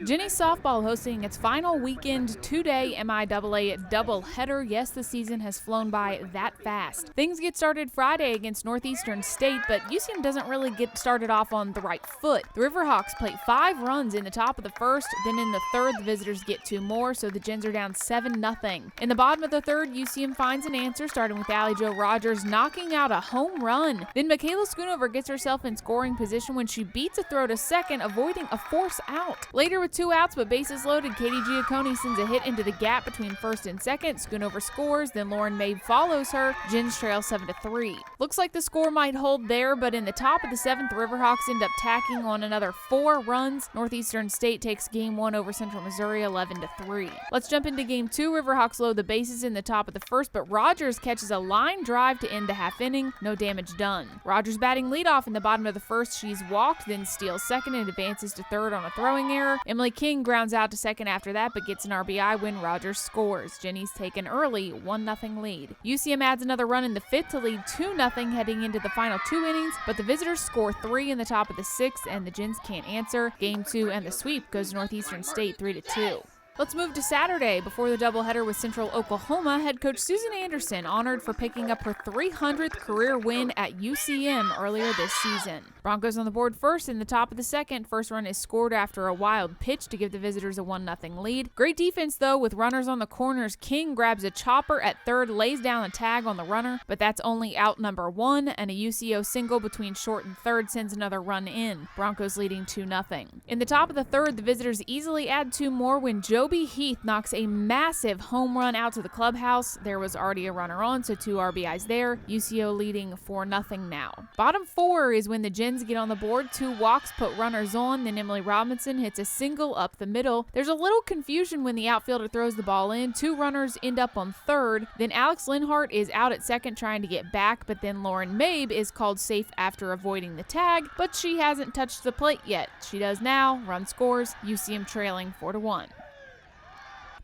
Jennies Softball hosting its final weekend two-day MIAA doubleheader. Yes, the season has flown by that fast. Things get started Friday against Northeastern State, but UCM doesn't really get started off on the right foot. The Riverhawks plate 5 runs in the top of the first, then in the third the visitors get 2 more, so the Gens are down 7-0. In the bottom of the third, UCM finds an answer, starting with Allie Jo Rogers knocking out a home run. Then Michaela Schoonover gets herself in scoring position when she beats a throw to second, avoiding a force out. Later, with 2 outs but bases loaded, Katie Giacconi sends a hit into the gap between first and second. Schoonover scores, then Lauren Mabe follows her. Gens trail 7-3. Looks like the score might hold there, but in the top of the 7th, the Riverhawks end up tacking on another 4 runs. Northeastern State takes Game 1 over Central Missouri 11-3. Let's jump into Game 2. Riverhawks load the bases in the top of the first, but Rogers catches a line drive to end the half inning. No damage done. Rogers batting leadoff in the bottom of the first. She's walked, then steals second and advances to third on a throwing error. Emily King grounds out to second after that, but gets an RBI when Rogers scores. Jennies take an early 1-0 lead. UCM adds another run in the 5th to lead 2-0 heading into the final 2 innings, but the visitors score 3 in the top of the 6th, and the Gens can't answer. Game 2 and the sweep goes to Northeastern State 3-2. Let's move to Saturday. Before the doubleheader with Central Oklahoma, head coach Susan Anderson honored for picking up her 300th career win at UCM earlier this season. Broncos on the board first in the top of the 2nd. First run is scored after a wild pitch to give the visitors a 1-0 lead. Great defense though, with runners on the corners. King grabs a chopper at third, lays down a tag on the runner, but that's only out number 1, and a UCO single between short and third sends another run in. Broncos leading 2-0. In the top of the 3rd, the visitors easily add 2 more when Joby Heath knocks a massive home run out to the clubhouse. There was already a runner on, so 2 RBIs there. UCO leading 4-0 now. Bottom 4 is when the Gens get on the board. 2 walks put runners on, then Emily Robinson hits a single up the middle. There's a little confusion when the outfielder throws the ball in. 2 runners end up on third. Then Alex Linhart is out at second trying to get back, but then Lauren Mabe is called safe after avoiding the tag, but she hasn't touched the plate yet. She does now. Run scores. UCM trailing 4-1.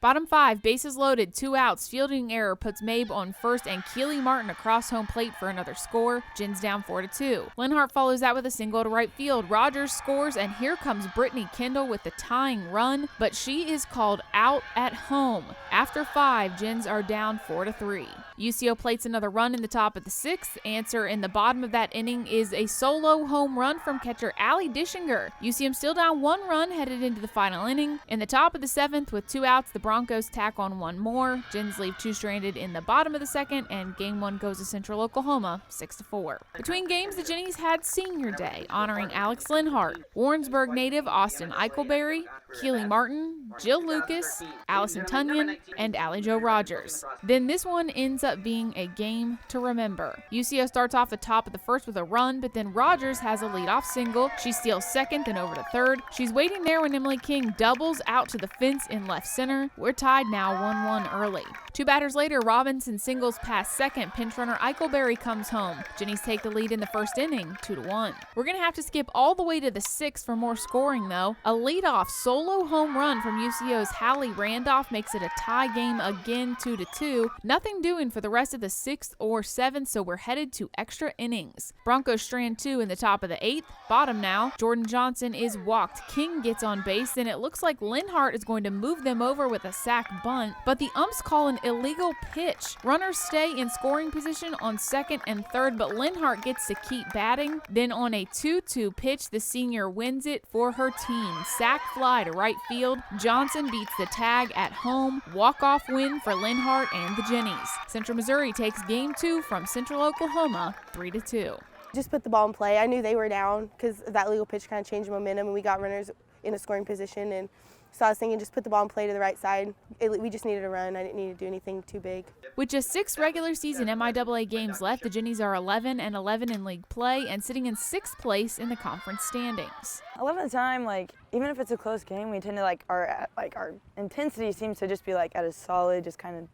Bottom 5, bases loaded, 2 outs. Fielding error puts Mabe on first and Keely Martin across home plate for another score. Gens down 4-2. Linhart follows that with a single to right field. Rogers scores, and here comes Brittany Kendall with the tying run, but she is called out at home. After 5, Gens are down 4-3. UCO plates another run in the top of the 6th. Answer in the bottom of that inning is a solo home run from catcher Allie Dischinger. UCM still down 1 run headed into the final inning. In the top of the 7th, with 2 outs, the Broncos tack on 1 more. Gens leave 2 stranded in the bottom of the 2nd, and Game 1 goes to Central Oklahoma 6-4. Between games, the Jennies had Senior Day, honoring Alex Linhart, Warrensburg native Austin Eichelberry, Keely Martin, Jill Lucas, Allison Tunyon, and Allie Jo Rogers. Then this one ends up being a game to remember. UCO starts off the top of the 1st with a run, but then Rogers has a leadoff single. She steals second, then over to third. She's waiting there when Emily King doubles out to the fence in left center. We're tied now 1-1 early. 2 batters later, Robinson singles past second. Pinch runner Eichelberry comes home. Jennies take the lead in the 1st inning, 2-1. We're going to have to skip all the way to the 6th for more scoring though. A leadoff solo home run from UCO's Hallie Randolph makes it a tie game again, 2-2. Nothing doing for the rest of the 6th or 7th, so we're headed to extra innings. Broncos strand 2 in the top of the 8th. Bottom now, Jordan Johnson is walked. King gets on base, then it looks like Linhart is going to move them over with a sack bunt, but the umps call an illegal pitch. Runners stay in scoring position on 2nd and 3rd, but Linhart gets to keep batting. Then on a 2-2 pitch, the senior wins it for her team. Sack fly to right field. Johnson beats the tag at home. Walk-off win for Linhart and the Jennies. Central Missouri takes Game 2 from Central Oklahoma 3-2. Just put the ball in play. I knew they were down because that legal pitch kind of changed momentum, and we got runners in a scoring position, and so I was thinking just put the ball in play to the right side. We just needed a run. I didn't need to do anything too big. With just 6 regular season MIAA games left, the Jennies are 11-11 in league play and sitting in 6th place in the conference standings. A lot of the time, even if it's a close game, we tend to our intensity seems to just be at a solid, just kind of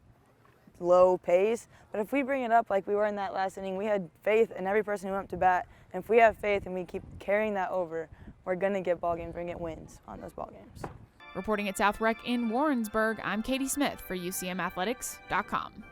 low pace. But if we bring it up like we were in that last inning, we had faith in every person who went up to bat. And if we have faith and we keep carrying that over, we're going to get ball games, we're going to get wins on those ball games. Reporting at South Rec in Warrensburg, I'm Katie Smith for UCMathletics.com.